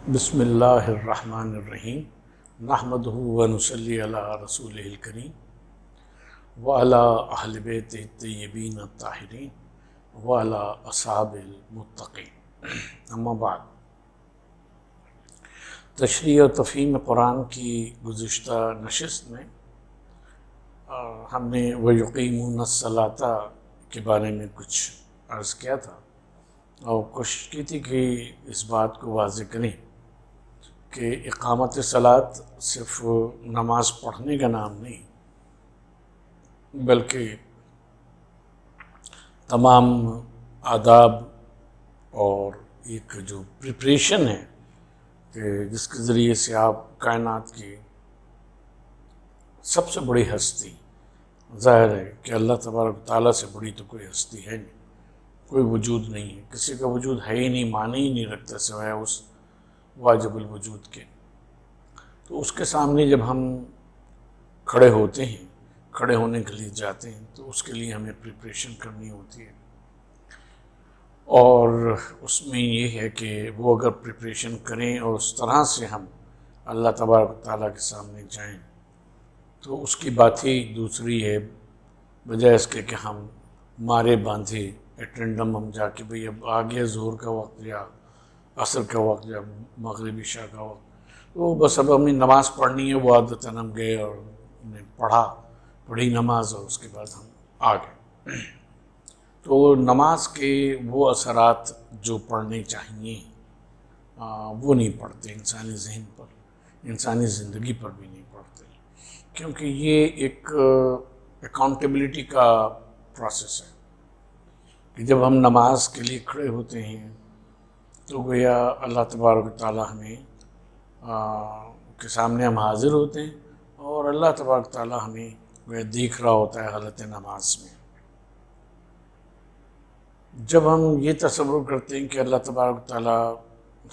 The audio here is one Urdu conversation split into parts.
بسم اللہ الرحمن الرحیم نحمدہ و نصلی علی رسولہ الکریم وعلی اہل بیتہ الطیبین الطاہرین وعلی اصحاب المتقین، اما بعد۔ تشریح و تفہیم قرآن کی گزشتہ نشست میں ہم نے وَيُقِيمُونَ الصَّلَاةَ کے بارے میں کچھ عرض کیا تھا اور کوشش کی تھی کہ اس بات کو واضح کریں کہ اقامت صلاۃ صرف نماز پڑھنے کا نام نہیں، بلکہ تمام آداب اور ایک جو پریپریشن ہے کہ جس کے ذریعے سے آپ کائنات کی سب سے بڑی ہستی، ظاہر ہے کہ اللہ تبارک و تعالیٰ سے بڑی تو کوئی ہستی ہے نہیں، کوئی وجود نہیں ہے، کسی کا وجود ہے ہی نہیں، معنی ہی نہیں رکھتا سوائے اس واجب الوجود کے۔ تو اس کے سامنے جب ہم کھڑے ہوتے ہیں، کھڑے ہونے کے لیے جاتے ہیں، تو اس کے لیے ہمیں پریپریشن کرنی ہوتی ہے، اور اس میں یہ ہے کہ وہ اگر پریپریشن کریں اور اس طرح سے ہم اللہ تبارک و تعالیٰ کے سامنے جائیں تو اس کی بات ہی دوسری ہے، بجائے اس کے کہ ہم مارے باندھے ایٹرنڈم ہم جا کے بھئی اب آ گیا ظہر کا وقت یا عصر کا وقت یا مغرب عشاء کا وقت، تو بس اب ہمیں نماز پڑھنی ہے، وہ عادتاً ہم گئے اور ہم نے پڑھی نماز اور اس کے بعد ہم آ گئے۔ تو نماز کے وہ اثرات جو پڑھنے چاہیے وہ نہیں پڑھتے، انسانی ذہن پر، انسانی زندگی پر بھی نہیں پڑھتے، کیونکہ یہ ایک اکاؤنٹیبلٹی کا پروسیس ہے کہ جب ہم نماز کے لیے کھڑے ہوتے ہیں تو گویا اللہ تبارک و تعالیٰ ہمیں کے سامنے ہم حاضر ہوتے ہیں اور اللہ تبارک و تعالیٰ ہمیں گویا دیکھ رہا ہوتا ہے حالت نماز میں۔ جب ہم یہ تصور کرتے ہیں کہ اللہ تبارک و تعالیٰ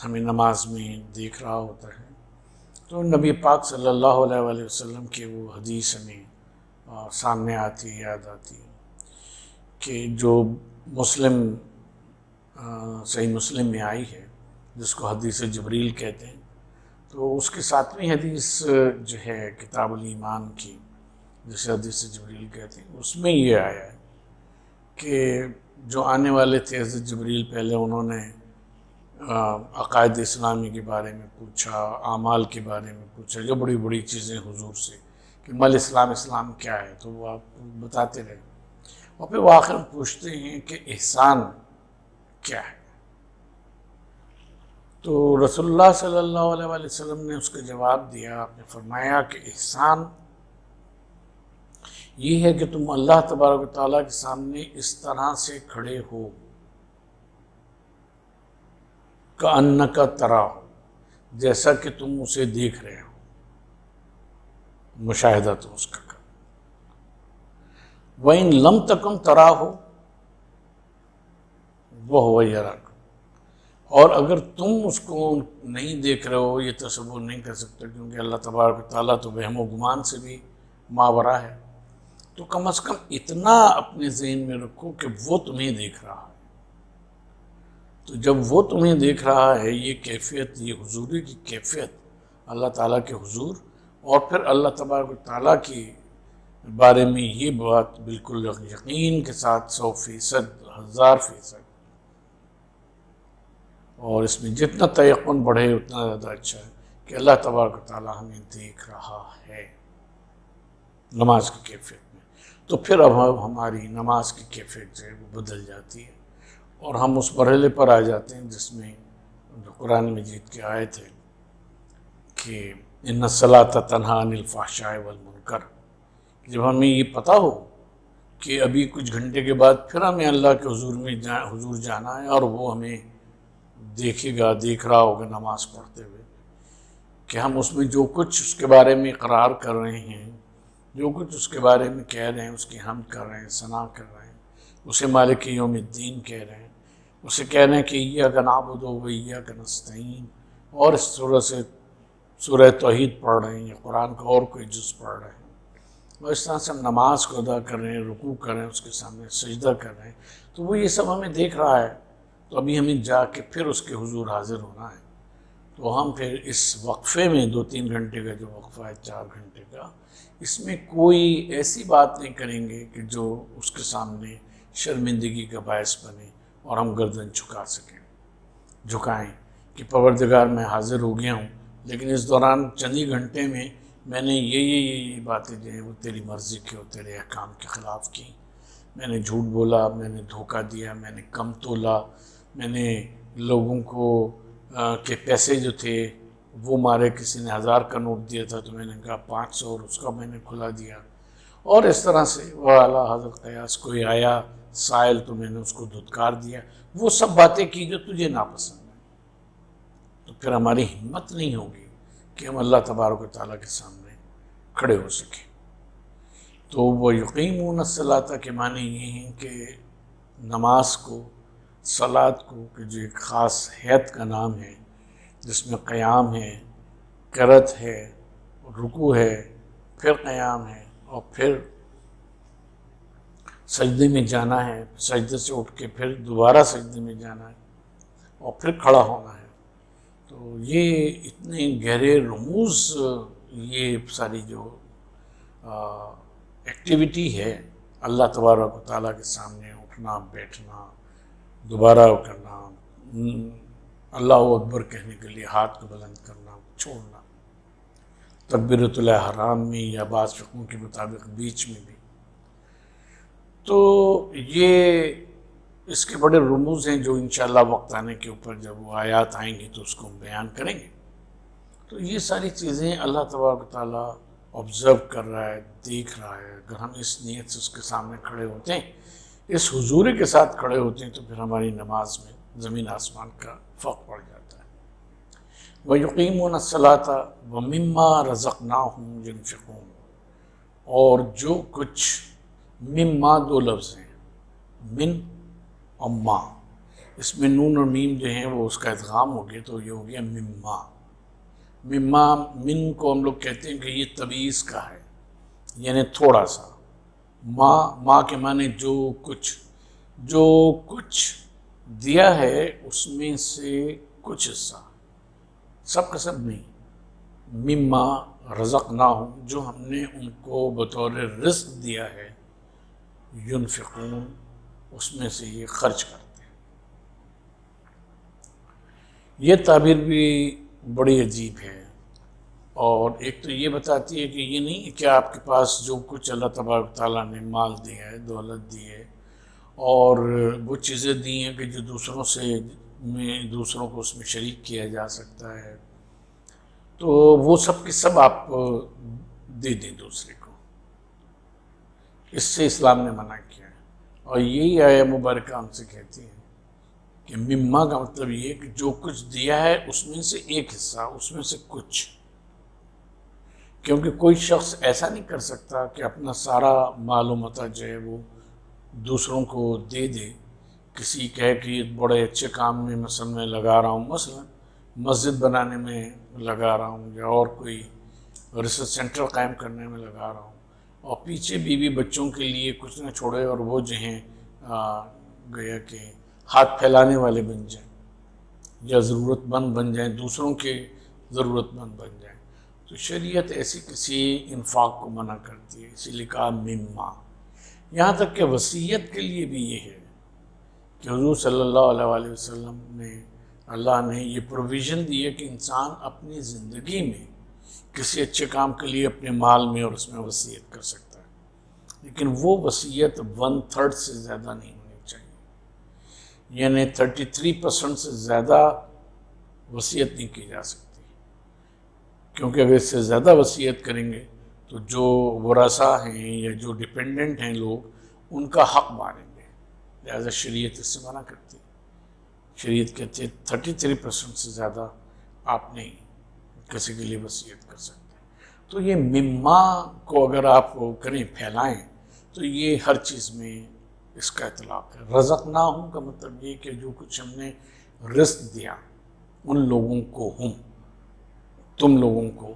ہمیں نماز میں دیکھ رہا ہوتا ہے تو نبی پاک صلی اللہ علیہ وآلہ وسلم کی وہ حدیث ہمیں سامنے آتی ہے، یاد آتی ہے کہ جو صحیح مسلم میں آئی ہے، جس کو حدیث جبریل کہتے ہیں، تو اس کی 7ویں حدیث جو ہے کتاب الایمان کی، جسے حدیث جبریل کہتے ہیں، اس میں یہ آیا ہے کہ جو آنے والے تھے حضرت جبریل، پہلے انہوں نے عقائد اسلامی کے بارے میں پوچھا، اعمال کے بارے میں پوچھا، جو بڑی بڑی چیزیں حضور سے کہ مل اسلام کیا ہے، تو وہ آپ بتاتے رہے، اور پھر وہ آخر پوچھتے ہیں کہ احسان کیا ہے، تو رسول اللہ صلی اللہ علیہ وآلہ وسلم نے اس کا جواب دیا، آپ نے فرمایا کہ احسان یہ ہے کہ تم اللہ تبارک و تعالیٰ کے سامنے اس طرح سے کھڑے ہو کأنک تراہ، جیسا کہ تم اسے دیکھ رہے ہو، مشاہدہ تو اس کا کر۔ وَإِن لَمْ تَكُنْ تَرَاهُ وَهُوَ يَرَاكَ، اور اگر تم اس کو نہیں دیکھ رہے ہو، یہ تصور نہیں کر سکتے کیونکہ اللہ تبارک و تعالیٰ تو وہم و گمان سے بھی ماورا ہے، تو کم از کم اتنا اپنے ذہن میں رکھو کہ وہ تمہیں دیکھ رہا ہے۔ تو جب وہ تمہیں دیکھ رہا ہے، یہ کیفیت، یہ حضوری کی کیفیت، اللہ تعالیٰ کے حضور، اور پھر اللہ تبارک و تعالیٰ کے بارے میں یہ بات بالکل یقین کے ساتھ 100%، 1000%، اور اس میں جتنا تیقن بڑھے اتنا زیادہ اچھا ہے کہ اللہ تبارک و تعالیٰ ہمیں دیکھ رہا ہے نماز کی کیفیت میں، تو پھر اب ہماری نماز کی کیفیت جو ہے وہ بدل جاتی ہے، اور ہم اس مرحلے پر آ جاتے ہیں جس میں جو قرآن مجید کی آیت ہے کہ ان الصلاۃ تنہی عن الفحشاء والمنکر، جب ہمیں یہ پتہ ہو کہ ابھی کچھ گھنٹے کے بعد پھر ہمیں اللہ کے حضور جانا ہے، اور وہ ہمیں دیکھے گا، دیکھ رہا ہوگا نماز پڑھتے ہوئے، کہ ہم اس میں جو کچھ اس کے بارے میں اقرار کر رہے ہیں، جو کچھ اس کے بارے میں کہہ رہے ہیں، اس کی حمد کر رہے ہیں، ثنا کر رہے ہیں، اسے مالک یوم الدین کہہ رہے ہیں، اسے کہہ رہے ہیں کہ ایاک نعبد و ایاک نستعین، اور اس سورہ توحید پڑھ رہے ہیں یا قرآن کا اور کوئی جز پڑھ رہے ہیں، اور اس طرح سے ہم نماز کو ادا کر رہے ہیں، رکوع کر رہے ہیں، اس کے سامنے سجدہ کر رہے ہیں، تو وہ یہ سب ہمیں دیکھ رہا ہے، تو ابھی ہمیں جا کے پھر اس کے حضور حاضر ہونا ہے، تو ہم پھر اس وقفے میں 2-3 گھنٹے کا جو وقفہ ہے 4 گھنٹے کا، اس میں کوئی ایسی بات نہیں کریں گے کہ جو اس کے سامنے شرمندگی کا باعث بنے اور ہم گردن جھکائیں کہ پروردگار میں حاضر ہو گیا ہوں، لیکن اس دوران چند ہی گھنٹے میں میں نے یہ باتیں جو ہیں وہ تیری مرضی کی اور تیرے احکام کے خلاف کی، میں نے جھوٹ بولا، میں نے دھوکہ دیا، میں نے کم تولا، میں نے لوگوں کو کے پیسے جو تھے وہ مارے، کسی نے 1000 کا نوٹ دیا تھا تو میں نے کہا 500 اور اس کا میں نے کھلا دیا، اور اس طرح سے وہ اعلیٰ حضرت قیاس کوئی آیا سائل تو میں نے اس کو دھتکار دیا، وہ سب باتیں کی جو تجھے ناپسند ہیں، تو پھر ہماری ہمت نہیں ہوگی کہ ہم اللہ تبارک و تعالیٰ کے سامنے کھڑے ہو سکیں۔ تو وہ یقیمون الصلاۃ کے معنی یہ ہیں کہ نماز کو، صلاۃ کو، کہ جو ایک خاص حیت کا نام ہے جس میں قیام ہے، قرأت ہے، رکوع ہے، پھر قیام ہے، اور پھر سجدے میں جانا ہے، سجدے سے اٹھ کے پھر دوبارہ سجدے میں جانا ہے اور پھر کھڑا ہونا ہے۔ تو یہ اتنے گہرے رموز یہ ساری جو ایکٹیویٹی ہے اللہ تبارک و تعالیٰ کے سامنے اٹھنا، بیٹھنا، دوبارہ کرنا، اللہ اکبر کہنے کے لیے ہاتھ کو بلند کرنا، چھوڑنا، تکبیرۃ الاحرام میں یا بعض فقہوں کے مطابق بیچ میں بھی، تو یہ اس کے بڑے رموز ہیں جو انشاءاللہ وقت آنے کے اوپر جب وہ آیات آئیں گی تو اس کو ہم بیان کریں گے۔ تو یہ ساری چیزیں اللہ تبارک و تعالیٰ آبزرو کر رہا ہے، دیکھ رہا ہے۔ اگر ہم اس نیت سے اس کے سامنے کھڑے ہوتے ہیں، اس حضوری کے ساتھ کھڑے ہوتے ہیں، تو پھر ہماری نماز میں زمین آسمان کا فرق پڑ جاتا ہے۔ وَيُقِيمُونَ الصَّلَاةَ وَمِمَّا رَزَقْنَاهُمْ يُنْفِقُونَ، اور جو کچھ، مما 2 لفظ ہیں، من اور ما، اس میں نون اور میم جو ہیں وہ اس کا ادغام ہو گیا تو یہ ہو گیا مما۔ مما، من کو ہم لوگ کہتے ہیں کہ یہ تبعیض کا ہے، یعنی تھوڑا سا۔ ما کے معنی جو کچھ دیا ہے اس میں سے کچھ حصہ، سب کا سب نہیں۔ مما رزقناہم، جو ہم نے ان کو بطور رزق دیا ہے، ینفقون، اس میں سے یہ خرچ کرتے ہیں۔ یہ تعبیر بھی بڑی عجیب ہے، اور ایک تو یہ بتاتی ہے کہ یہ نہیں کہ آپ کے پاس جو کچھ اللہ تبارک تعالیٰ نے مال دیا ہے، دولت دی ہے، اور وہ چیزیں دی ہیں کہ جو دوسروں کو اس میں شریک کیا جا سکتا ہے، تو وہ سب کے سب آپ دے دیں دوسرے کو، اس سے اسلام نے منع کیا ہے۔ اور یہی آیہ مبارکہ ہم سے کہتی ہے کہ مما کا مطلب یہ ہے کہ جو کچھ دیا ہے اس میں سے ایک حصہ، اس میں سے کچھ، کیونکہ کوئی شخص ایسا نہیں کر سکتا کہ اپنا سارا مال و متاع جو ہے وہ دوسروں کو دے دے۔ کسی کہے کہ یہ بڑے اچھے کام میں مثلا میں لگا رہا ہوں، مثلا مسجد بنانے میں لگا رہا ہوں، یا اور کوئی ریسرچ سینٹر قائم کرنے میں لگا رہا ہوں، اور پیچھے بیوی بچوں کے لیے کچھ نہ چھوڑے، اور وہ جو ہیں گویا کہ ہاتھ پھیلانے والے بن جائیں یا ضرورت مند بن جائیں، دوسروں کے ضرورت مند بن جائیں، تو شریعت ایسی کسی انفاق کو منع کرتی ہے، اسی لیے کہا مما۔ یہاں تک کہ وصیت کے لیے بھی یہ ہے کہ حضور صلی اللہ علیہ وآلہ وسلم نے، اللہ نے یہ پروویژن دی ہے کہ انسان اپنی زندگی میں کسی اچھے کام کے لیے اپنے مال میں اور اس میں وصیت کر سکتا ہے، لیکن وہ وصیت 1/3 سے زیادہ نہیں ہونی چاہیے، یعنی 33% سے زیادہ وصیت نہیں کی جا سکتی، کیونکہ اگر اس سے زیادہ وصیت کریں گے تو جو ورثاء ہیں یا جو ڈپینڈنٹ ہیں لوگ، ان کا حق ماریں گے، لہذا شریعت اس سے منع کرتی ہے۔ شریعت کہتے ہیں 33% سے زیادہ آپ نہیں کسی کے لیے وصیت کر سکتے۔ تو یہ مما کو اگر آپ کریں، پھیلائیں، تو یہ ہر چیز میں اس کا اطلاق ہے۔ رزقناہم کا مطلب یہ کہ جو کچھ ہم نے رزق دیا ان لوگوں کو، تم لوگوں کو،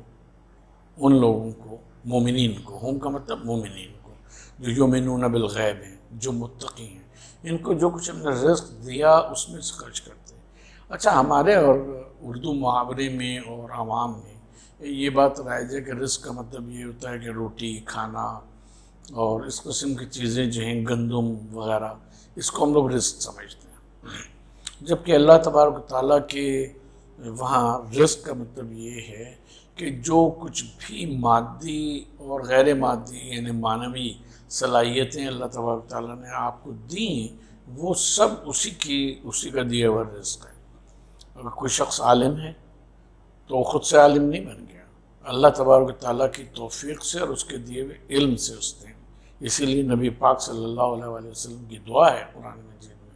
ان لوگوں کو، مومنین کو، ہم کا مطلب مومنین کو، جو یؤمنون بالغیب ہیں، جو متقی ہیں، ان کو جو کچھ ہم نے رزق دیا اس میں سے خرچ کرتے ہیں۔ اچھا، ہمارے اور اردو محاورے میں اور عوام میں یہ بات رائج ہے کہ رزق کا مطلب یہ ہوتا ہے کہ روٹی کھانا اور اس قسم کی چیزیں جو ہیں گندم وغیرہ، اس کو ہم لوگ رزق سمجھتے ہیں، جبکہ اللہ تبارک و تعالیٰ کے وہاں رزق کا مطلب یہ ہے کہ جو کچھ بھی مادی اور غیر مادی یعنی معنوی صلاحیتیں اللہ تبارک و تعالیٰ نے آپ کو دی ہیں، وہ سب اسی کا دیا ہوا رزق ہے۔ اگر کوئی شخص عالم ہے تو وہ خود سے عالم نہیں بن گیا، اللہ تبارک و تعالیٰ کی توفیق سے اور اس کے دیے ہوئے علم سے اس نے، اسی لیے نبی پاک صلی اللہ علیہ وسلم کی دعا ہے قرآن مجید میں،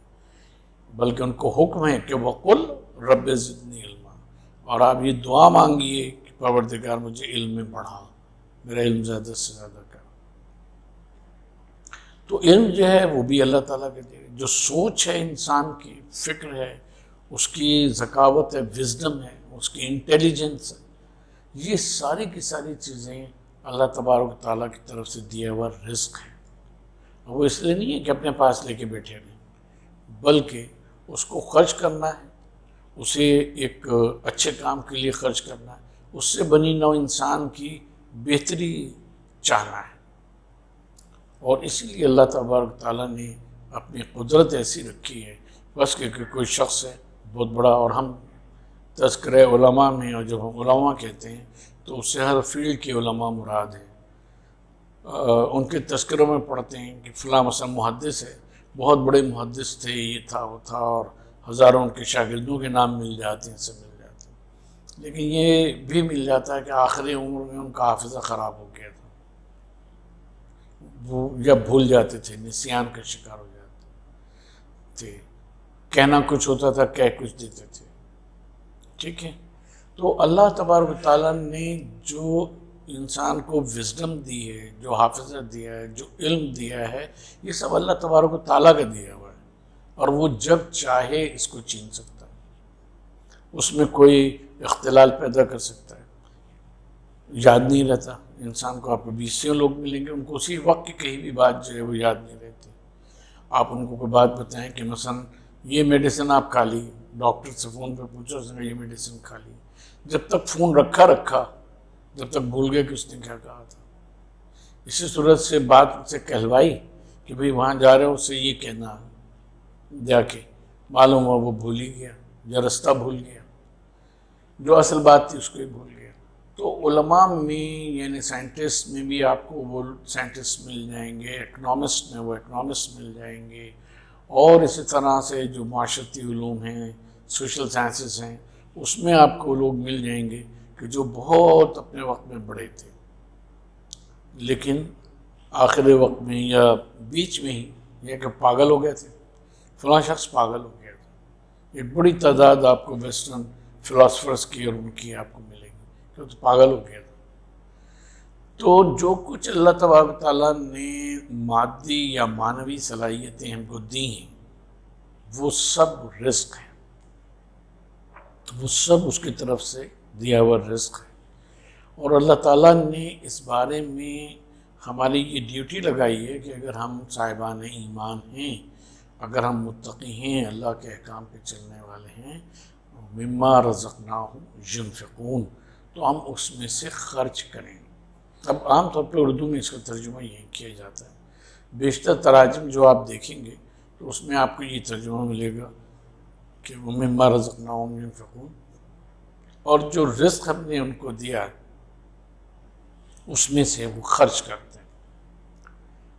بلکہ ان کو حکم ہے کہ وَقُلْ رَبِّ زِدْنِی عِلْمًا، اور آپ یہ دعا مانگیے کہ پروردگار مجھے علم میں بڑھا، میرا علم زیادہ سے زیادہ کر۔ تو علم جو ہے وہ بھی اللہ تعالیٰ کے دے، جو سوچ ہے انسان کی، فکر ہے، اس کی ذکاوت ہے، وزڈم ہے، اس کی انٹیلیجنس ہے، یہ ساری کی ساری چیزیں اللہ تبارک و تعالیٰ کی طرف سے دیا ہوا رزق ہے۔ وہ اس لیے نہیں ہے کہ اپنے پاس لے کے بیٹھے رہیں، بلکہ اس کو خرچ کرنا ہے، اسے ایک اچھے کام کے لیے خرچ کرنا ہے، اس سے بنی نوع انسان کی بہتری چاہنا ہے۔ اور اسی لیے اللہ تبارک تعالیٰ نے اپنی قدرت ایسی رکھی ہے، بس کہ کوئی شخص ہے بہت بڑا، اور ہم تذکرہ علماء میں، اور جب ہم علماء کہتے ہیں تو اس سے ہر فیلڈ کے علماء مراد ہیں، ان کے تذکروں میں پڑھتے ہیں کہ فلاں مثلا محدث ہے، بہت بڑے محدث تھے، یہ تھا وہ تھا، اور ہزاروں ان کے شاگردوں کے نام مل جاتے ہیں، سب مل جاتے ہیں، لیکن یہ بھی مل جاتا ہے کہ آخری عمر میں ان کا حافظہ خراب ہو گیا تھا، وہ یا بھول جاتے تھے، نسیان کا شکار ہو جاتے تھے، کہنا کچھ ہوتا تھا، کہہ کچھ دیتے تھے، ٹھیک ہے۔ تو اللہ تبارک و تعالیٰ نے جو انسان کو وزڈم دی ہے، جو حافظہ دیا ہے، جو علم دیا ہے، یہ سب اللہ تبارک و تعالیٰ کا دیا ہوا ہے، اور وہ جب چاہے اس کو چھین سکتا ہے، اس میں کوئی اختلال پیدا کر سکتا ہے، یاد نہیں رہتا انسان کو۔ آپ کو 20 لوگ ملیں گے، ان کو اسی وقت کی کہیں بھی بات جو ہے وہ یاد نہیں رہتی۔ آپ ان کو کوئی بات بتائیں کہ مثلا یہ میڈیسن آپ کھا لی، ڈاکٹر سے فون پہ پوچھو، اس نے یہ میڈیسن کھا لی، جب تک فون رکھا جب تک بھول گئے کہ اس نے کیا کہا تھا۔ اسی صورت سے بات سے کہلوائی کہ بھئی وہاں جا رہے ہو، اس سے یہ کہنا، جا کے معلوم ہوا وہ بھول ہی گیا، یا رستہ بھول گیا، جو اصل بات تھی اس کو ہی بھول گیا۔ تو علماء میں یعنی سائنٹسٹ میں بھی آپ کو وہ سائنٹسٹ مل جائیں گے، اکنامسٹ میں وہ اکنامسٹ مل جائیں گے، اور اسی طرح سے جو معاشرتی علوم ہیں، سوشل سائنسز ہیں، اس میں آپ کو لوگ مل جائیں گے کہ جو بہت اپنے وقت میں بڑے تھے، لیکن آخر وقت میں یا بیچ میں ہی یہ کہ پاگل ہو گئے تھے، فلاں شخص پاگل ہو گیا تھا۔ ایک بڑی تعداد آپ کو ویسٹرن فلاسفرز کی اور ان کی آپ کو ملے گی کہ وہ تو پاگل ہو گیا تھا۔ تو جو کچھ اللہ تبارک تعالیٰ نے مادی یا معنوی صلاحیتیں ہم کو دی ہیں، وہ سب رزق ہے، وہ سب اس کی طرف سے دیا ہوا رزق ہے۔ اور اللہ تعالیٰ نے اس بارے میں ہماری یہ ڈیوٹی لگائی ہے کہ اگر ہم صاحبان ایمان ہیں، اگر ہم متقی ہیں، اللہ کے احکام پہ چلنے والے ہیں، مما رزقناہم ینفقون، تو ہم اس میں سے خرچ کریں۔ اب عام طور پہ اردو میں اس کا ترجمہ یہی کیا جاتا ہے، بیشتر تراجم جو آپ دیکھیں گے تو اس میں آپ کو یہ ترجمہ ملے گا کہ وہ مما رزقناہم ینفقون، اور جو رزق ہم نے ان کو دیا اس میں سے وہ خرچ کرتے ہیں۔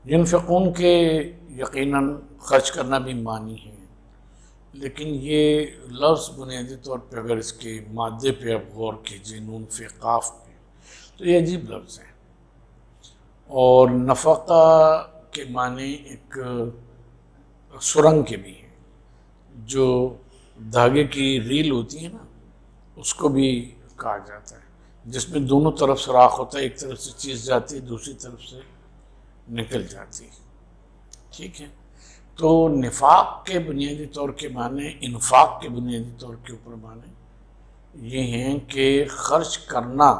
ینفقون کے یقیناً خرچ کرنا بھی معنی ہے، لیکن یہ لفظ بنیادی طور پہ اگر اس کے مادے پہ آپ غور کیجیے، نون فی قاف پہ، تو یہ عجیب لفظ ہے۔ اور نفقہ کے معنی ایک سرنگ کے بھی ہیں، جو دھاگے کی ریل ہوتی ہے نا، اس کو بھی کہا جاتا ہے، جس میں دونوں طرف سوراخ ہوتا ہے، ایک طرف سے چیز جاتی ہے، دوسری طرف سے نکل جاتی ہے، ٹھیک ہے۔ تو نفاق کے بنیادی طور کے معنی، انفاق کے بنیادی طور کے اوپر معنی یہ ہیں کہ خرچ کرنا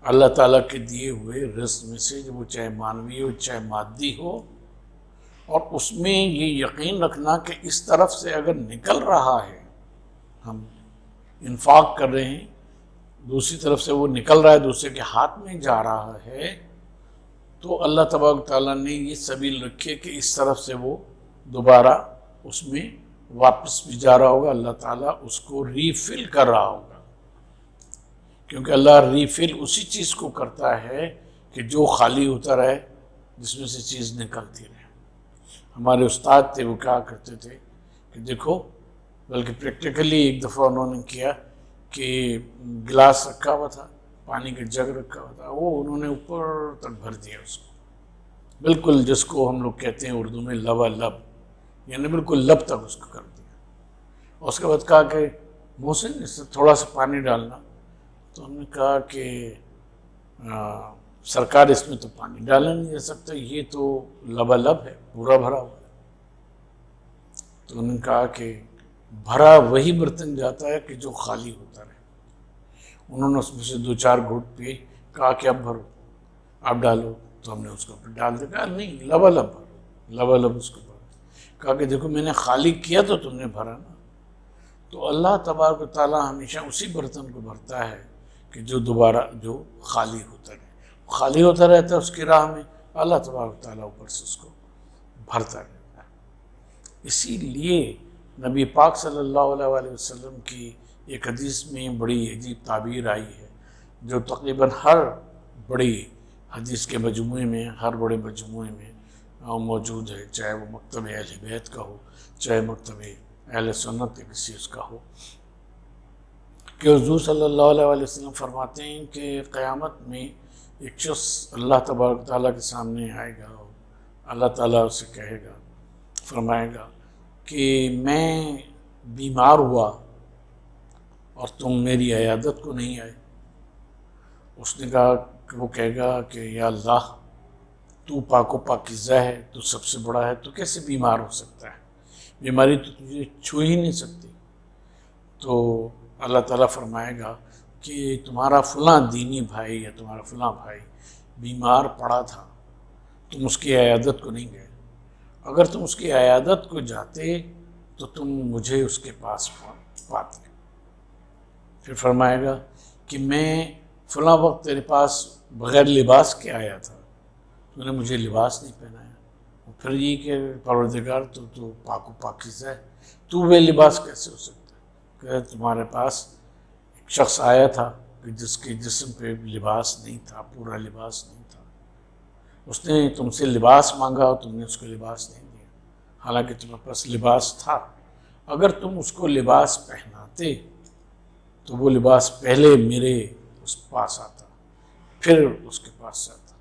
اللہ تعالیٰ کے دیے ہوئے رزق میں سے، جو وہ چاہے معنوی ہو چاہے مادی ہو، اور اس میں یہ یقین رکھنا کہ اس طرف سے اگر نکل رہا ہے، ہم انفاق کر رہے ہیں، دوسری طرف سے وہ نکل رہا ہے، دوسرے کے ہاتھ میں جا رہا ہے، تو اللہ تبارک تعالیٰ نے یہ سبیل رکھی کہ اس طرف سے وہ دوبارہ اس میں واپس بھی جا رہا ہوگا، اللہ تعالیٰ اس کو ریفل کر رہا ہوگا، کیونکہ اللہ ریفل اسی چیز کو کرتا ہے کہ جو خالی ہوتا رہے، جس میں سے چیز نکلتی رہے۔ ہمارے استاد تھے، وہ کہا کرتے تھے کہ دیکھو، بلکہ پریکٹیکلی ایک دفعہ انہوں نے کیا کہ گلاس رکھا ہوا تھا، پانی کا جگ رکھا ہوا تھا، وہ انہوں نے اوپر تک بھر دیا اس کو، بالکل جس کو ہم لوگ کہتے ہیں اردو میں لبا لب، یعنی بالکل لب تک اس کو کر دیا۔ اور اس کے بعد کہا کہ محسن اس سے تھوڑا سا پانی ڈالنا، تو ہم نے کہا کہ سرکار اس میں تو پانی ڈالا نہیں جا سکتا، یہ تو لبالب ہے، پورا بھرا ہوا ہے۔ تو انہوں نے کہا کہ بھرا وہی برتن جاتا ہے کہ جو خالی ہوتا رہے۔ انہوں نے اس میں سے 2-4 گھونٹ پیے، کہا کہ اب بھرو، اب ڈالو، تو ہم نے اس کو پھر ڈال دیا، کہا نہیں لبالب بھرو، لبالب اس کو بھرو۔ کہا کہ دیکھو میں نے خالی کیا تو تم نے بھرا نا۔ تو اللہ تبارک و تعالیٰ ہمیشہ اسی برتن کو بھرتا ہے کہ جو دوبارہ جو خالی ہوتا رہے، خالی ہوتا رہتا ہے اس کی راہ میں، اللہ تبارک و تعالیٰ اوپر سے اس کو بھرتا رہتا ہے۔ اسی لیے نبی پاک صلی اللہ علیہ وسلم کی ایک حدیث میں بڑی عجیب تعبیر آئی ہے، جو تقریباً ہر بڑی حدیث کے مجموعے میں، ہر بڑے مجموعے میں موجود ہے، چاہے وہ مکتب اہل بیت کا ہو، چاہے مکتب اہل سنت کے کسی اس کا ہو، کہ حضور صلی اللہ علیہ وسلم فرماتے ہیں کہ قیامت میں ایک شخص اللہ تبارک تعالیٰ کے سامنے آئے گا، اللہ تعالیٰ اسے کہے گا، فرمائے گا کہ میں بیمار ہوا اور تم میری عیادت کو نہیں آئے۔ اس نے کہا کہ وہ کہے گا کہ یا اللہ، تو پاک و پاکیزہ ہے، تو سب سے بڑا ہے، تو کیسے بیمار ہو سکتا ہے؟ بیماری تو تجھے چھو ہی نہیں سکتی۔ تو اللہ تعالیٰ فرمائے گا کہ تمہارا فلاں دینی بھائی یا تمہارا فلاں بھائی بیمار پڑا تھا، تم اس کی عیادت کو نہیں گئے، اگر تم اس کی عیادت کو جاتے تو تم مجھے اس کے پاس پاتے۔ پھر فرمائے گا کہ میں فلاں وقت تیرے پاس بغیر لباس کے آیا تھا، تو نے مجھے لباس نہیں پہنایا۔ پھر یہ کہ پروردگار تو پاک و پاکیزہ ہے، تو بے لباس کیسے ہو سکتا ہے؟ کہ تمہارے پاس ایک شخص آیا تھا کہ جس کے جسم پہ لباس نہیں تھا، پورا لباس نہیں تھا، اس نے تم سے لباس مانگا اور تم نے اس کو لباس نہیں دیا، حالانکہ تمہارے پاس لباس تھا۔ اگر تم اس کو لباس پہناتے تو وہ لباس پہلے میرے اس پاس آتا، پھر اس کے پاس جاتا،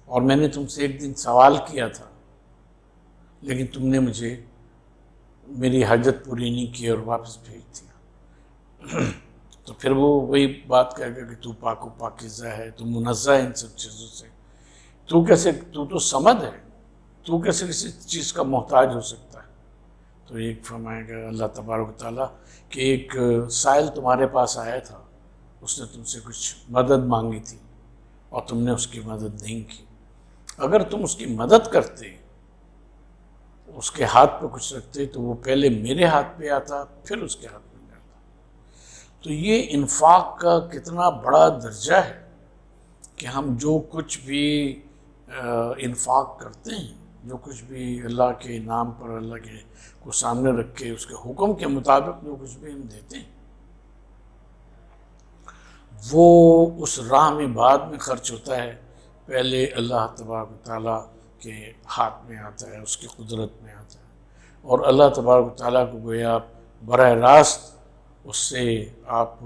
اور میں نے تم سے ایک دن سوال کیا تھا، لیکن تم نے مجھے میری حاجت پوری نہیں کی اور واپس بھیج دیا۔ تو پھر وہ وہی بات کہے گا کہ تو پاک و پاکیزہ ہے، تو منزہ ہے ان سب چیزوں سے، تو تو صمد ہے، تو کیسے کسی چیز کا محتاج ہو سکتا ہے؟ تو ایک فرمائے گا اللہ تبارک و تعالیٰ کہ ایک سائل تمہارے پاس آیا تھا، اس نے تم سے کچھ مدد مانگی تھی اور تم نے اس کی مدد نہیں کی، اگر تم اس کی مدد کرتے، اس کے ہاتھ پہ کچھ رکھتے، تو وہ پہلے میرے ہاتھ پہ آتا، پھر اس کے ہاتھ میں جاتا۔ تو یہ انفاق کا کتنا بڑا درجہ ہے کہ ہم جو کچھ بھی انفاق کرتے ہیں، جو کچھ بھی اللہ کے نام پر، اللہ کے کو سامنے رکھ کے اس کے حکم کے مطابق جو کچھ بھی ہم دیتے ہیں، وہ اس راہ میں بعد میں خرچ ہوتا ہے، پہلے اللہ تبارک و تعالیٰ کے ہاتھ میں آتا ہے، اس کی قدرت میں آتا ہے، اور اللہ تبارک و تعالیٰ کو گویا براہ راست اس سے آپ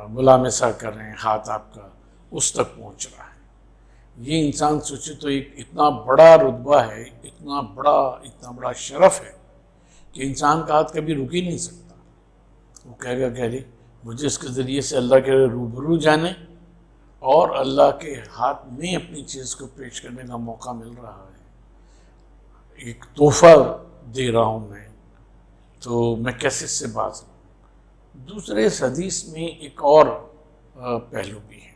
ملامسہ کر رہے ہیں، ہاتھ آپ کا اس تک پہنچ رہا ہے۔ یہ انسان سوچے تو ایک اتنا بڑا رتبہ ہے، اتنا بڑا شرف ہے کہ انسان کا ہاتھ کبھی رک ہی نہیں سکتا۔ وہ کہے گا کہ مجھے اس کے ذریعے سے اللہ کے روبرو جانے اور اللہ کے ہاتھ میں اپنی چیز کو پیش کرنے کا موقع مل رہا ہے، ایک تحفہ دے رہا ہوں میں، تو میں کیسے اس سے باز ہوں۔ دوسرے اس حدیث میں ایک اور پہلو بھی ہے،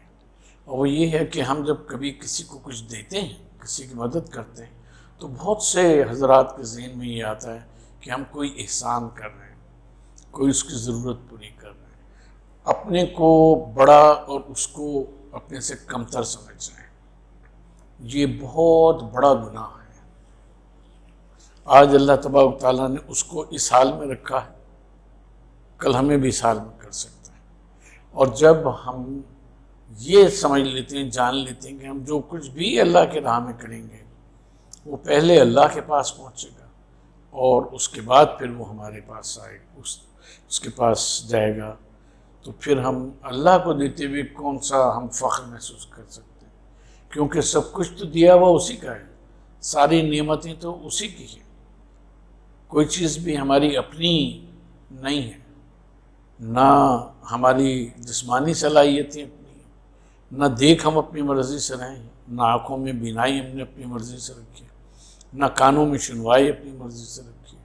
اور وہ یہ ہے کہ ہم جب کبھی کسی کو کچھ دیتے ہیں، کسی کی مدد کرتے ہیں، تو بہت سے حضرات کے ذہن میں یہ آتا ہے کہ ہم کوئی احسان کر رہے ہیں، کوئی اس کی ضرورت پوری کر رہا ہے، اپنے کو بڑا اور اس کو اپنے سے کمتر سمجھ رہے ہیں، یہ بہت بڑا گناہ ہے۔ آج اللہ تبارک تعالیٰ نے اس کو اس حال میں رکھا ہے، کل ہمیں بھی اس حال میں کر سکتا ہے۔ اور جب ہم یہ سمجھ لیتے ہیں، جان لیتے ہیں کہ ہم جو کچھ بھی اللہ کے راہ میں کریں گے وہ پہلے اللہ کے پاس پہنچے گا اور اس کے بعد پھر وہ ہمارے پاس آئے گا، اس کے پاس جائے گا، تو پھر ہم اللہ کو دیتے ہوئے کون سا ہم فخر محسوس کر سکتے ہیں، کیونکہ سب کچھ تو دیا ہوا اسی کا ہے، ساری نعمتیں تو اسی کی ہیں، کوئی چیز بھی ہماری اپنی نہیں ہے، نہ ہماری جسمانی صلاحیتیں اپنی ہیں، نہ دیکھ ہم اپنی مرضی سے رہے ہیں، نہ آنکھوں میں بینائی ہم نے اپنی مرضی سے رکھی ہے، نہ کانوں میں سنوائی اپنی مرضی سے رکھی،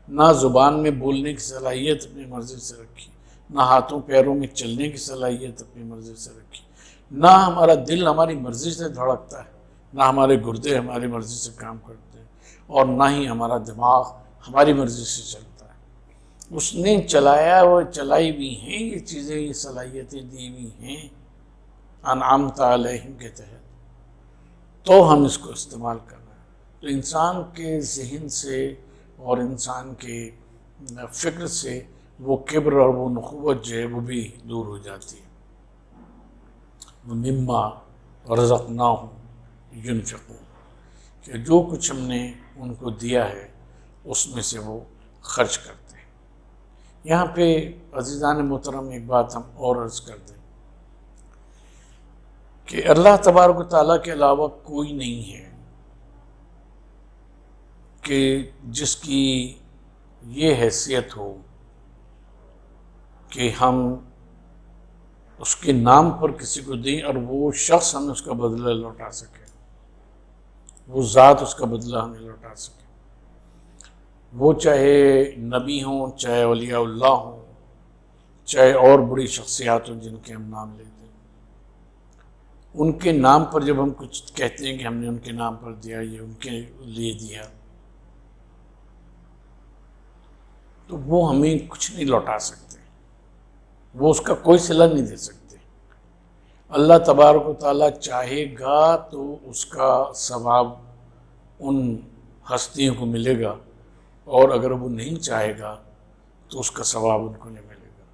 نہ زبان میں بولنے کی صلاحیت اپنی مرضی سے رکھی، نہ ہاتھوں پیروں میں چلنے کی صلاحیت اپنی مرضی سے رکھی، نہ ہمارا دل ہماری مرضی سے دھڑکتا ہے، نہ ہمارے گردے ہماری مرضی سے کام کرتے ہیں، اور نہ ہی ہمارا دماغ ہماری مرضی سے چلتا ہے۔ اس نے چلایا وہ چلائی بھی ہیں یہ چیزیں، یہ صلاحیتیں دی ہوئی ہیں انعمت علیہم کے تحت، تو ہم اس کو استعمال کر رہے ہیں۔ تو انسان کے ذہن سے اور انسان کے فکر سے وہ کبر اور وہ نخوت جو ہے وہ بھی دور ہو جاتی ہے۔ مما رزقناہم ینفقون، کہ جو کچھ ہم نے ان کو دیا ہے اس میں سے وہ خرچ کرتے ہیں۔ یہاں پہ عزیزان محترم ایک بات ہم اور عرض کر دیں کہ اللہ تبارک و تعالیٰ کے علاوہ کوئی نہیں ہے کہ جس کی یہ حیثیت ہو کہ ہم اس کے نام پر کسی کو دیں اور وہ شخص ہمیں اس کا بدلہ لوٹا سکے، وہ ذات اس کا بدلہ ہمیں لوٹا سکے، وہ چاہے نبی ہوں، چاہے اولیاء اللہ ہوں، چاہے اور بڑی شخصیات ہوں جن کے ہم نام لیتے ہیں، ان کے نام پر جب ہم کچھ کہتے ہیں کہ ہم نے ان کے نام پر دیا، یہ ان کے لیے دیا، تو وہ ہمیں کچھ نہیں لوٹا سکتے، وہ اس کا کوئی صلہ نہیں دے سکتے۔ اللہ تبارک و تعالیٰ چاہے گا تو اس کا ثواب ان ہستیوں کو ملے گا، اور اگر وہ نہیں چاہے گا تو اس کا ثواب ان کو نہیں ملے گا۔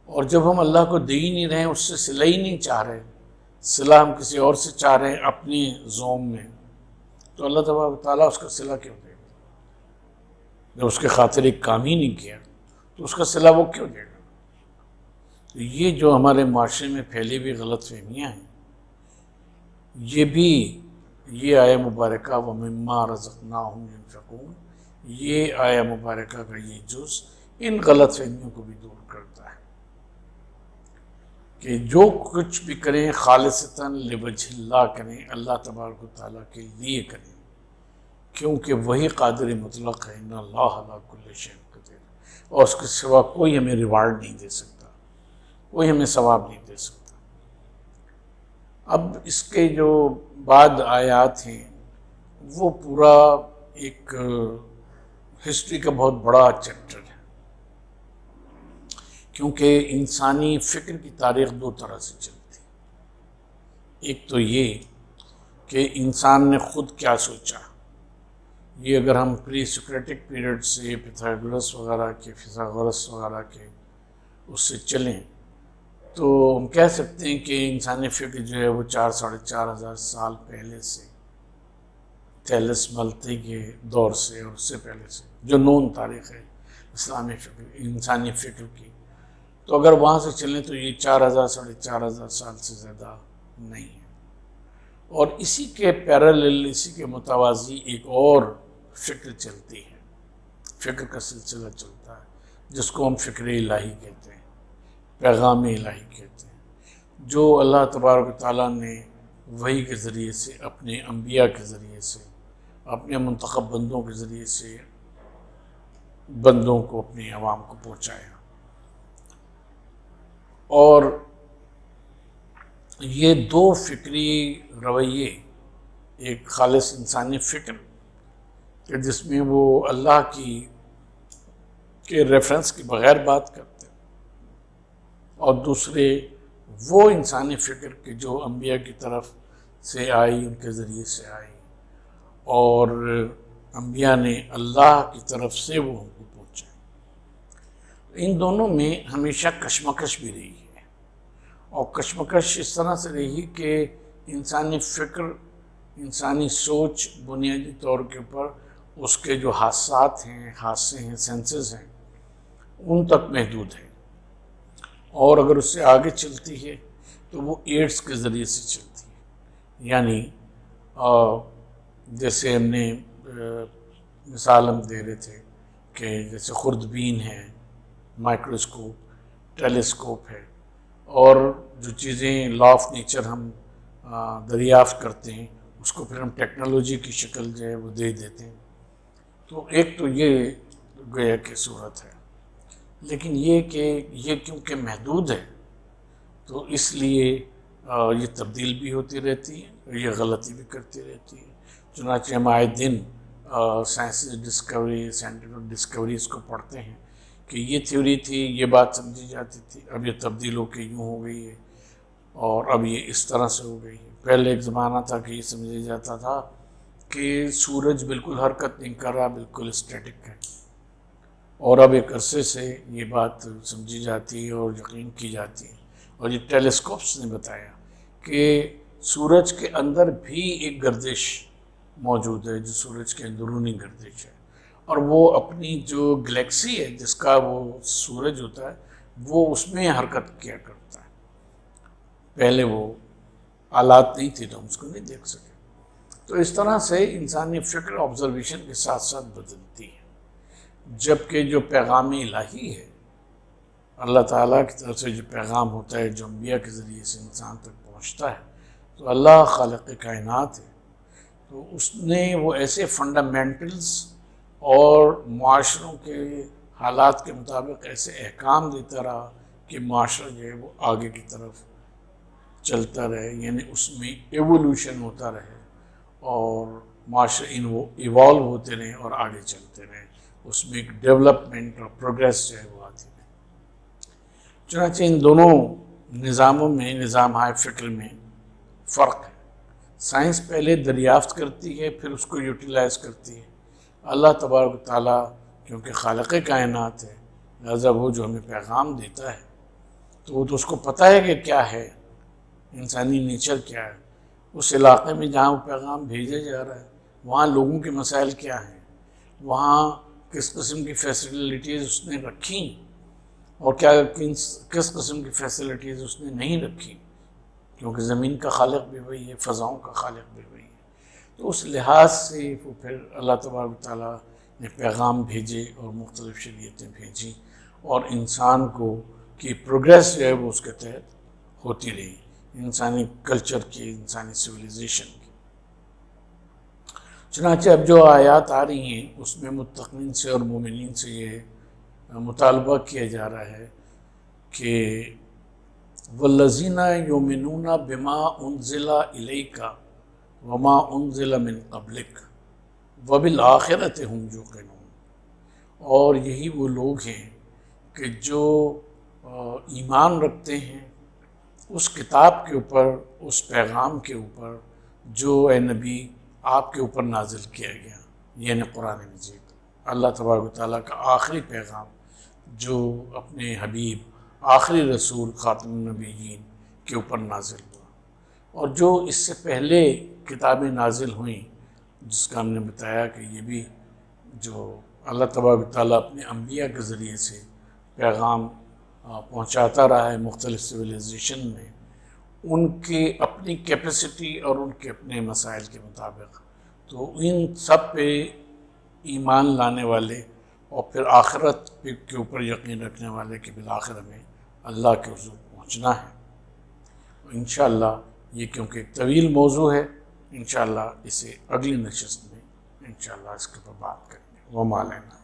اور جب ہم اللہ کو دے ہی نہیں رہے ہیں، اس سے صلہ ہی نہیں چاہ رہے، صلہ ہم کسی اور سے چاہ رہے ہیں اپنی زوم میں، تو اللہ تبارک و تعالیٰ اس کا صلہ کیوں دے گا؟ جب اس کے خاطر ایک کام ہی نہیں کیا تو اس کا صلہ وہ کیوں دے گا؟ تو یہ جو ہمارے معاشرے میں پھیلی ہوئی غلط فہمیاں ہیں، یہ بھی یہ آیہ مبارکہ وَمِمَّا رَزَقْنَاهُمْ يُنْفِقُونَ، یہ آیہ مبارکہ کا یہ جز ان غلط فہمیوں کو بھی دور کرتا ہے کہ جو کچھ بھی کریں خالصتاً لوجہ اللہ کریں، اللہ تبارک و تعالیٰ کے لیے کریں، کیونکہ وہی قادر مطلق ہے، ان اللہ علی کل شیء قدیر، اور اس کے سوا کوئی ہمیں ریوارڈ نہیں دے سکتا، کوئی ہمیں ثواب نہیں دے سکتا۔ اب اس کے جو بعد آیات ہیں وہ پورا ایک ہسٹری کا بہت بڑا چیپٹر ہے، کیونکہ انسانی فکر کی تاریخ دو طرح سے چلتی ہے۔ ایک تو یہ کہ انسان نے خود کیا سوچا، یہ اگر ہم پری سوکریٹک پیریڈ سے پیتھاگورس وغیرہ کے اس سے چلیں تو ہم کہہ سکتے ہیں کہ انسانی فکر جو ہے وہ 4,500 سال پہلے سے، تیلس ملتے کے دور سے اور اس سے پہلے سے جو نون تاریخ ہے اسلامی فکر، انسانی فکر کی، تو اگر وہاں سے چلیں تو یہ 4,000-4,500 سال سے زیادہ نہیں ہے۔ اور اسی کے پیرالل، اسی کے متوازی ایک اور فکر چلتی ہے، فکر کا سلسلہ چلتا ہے جس کو ہم فکر الہی کہتے ہیں، پیغام الہی کہتے ہیں، جو اللہ تبارک و تعالیٰ نے وحی کے ذریعے سے، اپنے انبیاء کے ذریعے سے، اپنے منتخب بندوں کے ذریعے سے بندوں کو، اپنے عوام کو پہنچایا۔ اور یہ دو فکری رویے، ایک خالص انسانی فکر کہ جس میں وہ اللہ کی کے ریفرنس کے بغیر بات کرتے ہیں، اور دوسرے وہ انسانی فکر کہ جو انبیاء کی طرف سے آئی، ان کے ذریعے سے آئی، اور انبیاء نے اللہ کی طرف سے وہ ہم کو پہنچائے۔ ان دونوں میں ہمیشہ کشمکش بھی رہی ہے، اور کشمکش اس طرح سے رہی کہ انسانی فکر، انسانی سوچ بنیادی طور کے اوپر اس کے جو حاسات ہیں، حاسے ہیں، سینسز ہیں، ان تک محدود ہے، اور اگر اس سے آگے چلتی ہے تو وہ ایڈس کے ذریعے سے چلتی ہے۔ یعنی جیسے ہم نے مثال ہم دے رہے تھے کہ جیسے خوردبین ہے، مائکروسکوپ، ٹیلیسکوپ ہے، اور جو چیزیں لا آف نیچر ہم دریافت کرتے ہیں اس کو پھر ہم ٹیکنالوجی کی شکل جو ہے وہ دے دیتے ہیں۔ تو ایک تو یہ گویا کی صورت ہے، لیکن یہ کہ یہ کیونکہ محدود ہے تو اس لیے یہ تبدیل بھی ہوتی رہتی ہے اور یہ غلطی بھی کرتی رہتی ہے۔ چنانچہ ہم آئے دن سائنسی ڈسکوری، سائنٹیفک ڈسکوریز کو پڑھتے ہیں کہ یہ تھیوری تھی، یہ بات سمجھی جاتی تھی، اب یہ تبدیل ہو کے یوں ہو گئی ہے، اور اب یہ اس طرح سے ہو گئی ہے۔ پہلے ایک زمانہ تھا کہ یہ سمجھا جاتا تھا کہ سورج بالکل حرکت نہیں کر رہا، بالکل اسٹیٹک ہے، اور اب ایک عرصے سے یہ بات سمجھی جاتی ہے اور یقین کی جاتی ہے، اور یہ ٹیلیسکوپس نے بتایا کہ سورج کے اندر بھی ایک گردش موجود ہے جو سورج کے اندرونی گردش ہے، اور وہ اپنی جو گلیکسی ہے جس کا وہ سورج ہوتا ہے وہ اس میں حرکت کیا کرتا ہے۔ پہلے وہ آلات نہیں تھے تو ہم اس کو نہیں دیکھ سکے۔ تو اس طرح سے انسانی فکر آبزرویشن کے ساتھ ساتھ بدلتی ہے، جبکہ جو پیغام الہی ہے، اللہ تعالیٰ کی طرف سے جو پیغام ہوتا ہے جو انبیاء کے ذریعے سے انسان تک پہنچتا ہے، تو اللہ خالق کائنات ہے، تو اس نے وہ ایسے فنڈامنٹلز اور معاشروں کے حالات کے مطابق ایسے احکام دیتا رہا کہ معاشرہ جو ہے وہ آگے کی طرف چلتا رہے، یعنی اس میں ایوولوشن ہوتا رہے اور معاشرے ایوالو ہوتے رہے اور آگے چلتے رہے، اس میں ایک ڈیولپمنٹ اور پروگریس جو ہے وہ آتی رہے۔ چنانچہ ان دونوں نظاموں میں، نظام ہائے فکر میں فرق ہے۔ سائنس پہلے دریافت کرتی ہے، پھر اس کو یوٹیلائز کرتی ہے۔ اللہ تبارک و تعالیٰ کیونکہ خالق کائنات ہے، لہذا وہ جو ہمیں پیغام دیتا ہے تو وہ تو اس کو پتہ ہے کہ کیا ہے، انسانی نیچر کیا ہے، اس علاقے میں جہاں وہ پیغام بھیجا جا رہا ہے وہاں لوگوں کے مسائل کیا ہیں، وہاں کس قسم کی فیسلٹیز اس نے رکھی اور کس قسم کی فیسلٹیز اس نے نہیں رکھی، کیونکہ زمین کا خالق بھی وہی ہے، فضاؤں کا خالق بھی وہی ہے۔ تو اس لحاظ سے وہ پھر اللہ تبارک تعالیٰ نے پیغام بھیجے اور مختلف شریعتیں بھیجی، اور انسان کو کی پروگریس جو ہے وہ اس کے تحت ہوتی رہی، انسانی کلچر کی، انسانی سویلائزیشن کی۔ چنانچہ اب جو آیات آ رہی ہیں اس میں متقین سے اور مومنین سے یہ مطالبہ کیا جا رہا ہے کہ وَالَّذِينَ يُؤْمِنُونَ بِمَا أُنزِلَ إِلَيْكَ وَمَا أُنزِلَ مِن قَبْلِكَ وَبِالْآخِرَةِ هُمْ يُوقِنُونَ، اور یہی وہ لوگ ہیں کہ جو ایمان رکھتے ہیں اس کتاب کے اوپر، اس پیغام کے اوپر جو اے نبی آپ کے اوپر نازل کیا گیا، یعنی قرآن مجید، اللہ تبارک و تعالیٰ کا آخری پیغام جو اپنے حبیب آخری رسول خاتم النبیین کے اوپر نازل ہوا، اور جو اس سے پہلے کتابیں نازل ہوئیں جس کا ہم نے بتایا کہ یہ بھی جو اللہ تبارک و تعالیٰ اپنے انبیاء کے ذریعے سے پیغام پہنچاتا رہا ہے مختلف سویلائزیشن میں، ان کے اپنی کیپیسٹی اور ان کے اپنے مسائل کے مطابق، تو ان سب پہ ایمان لانے والے اور پھر آخرت کے اوپر یقین رکھنے والے کہ بالآخر ہمیں اللہ کے حضور پہنچنا ہے۔ انشاءاللہ یہ کیونکہ ایک طویل موضوع ہے، انشاءاللہ اسے اگلی نشست میں انشاءاللہ اس کے اوپر بات کریں گے۔ وما علینا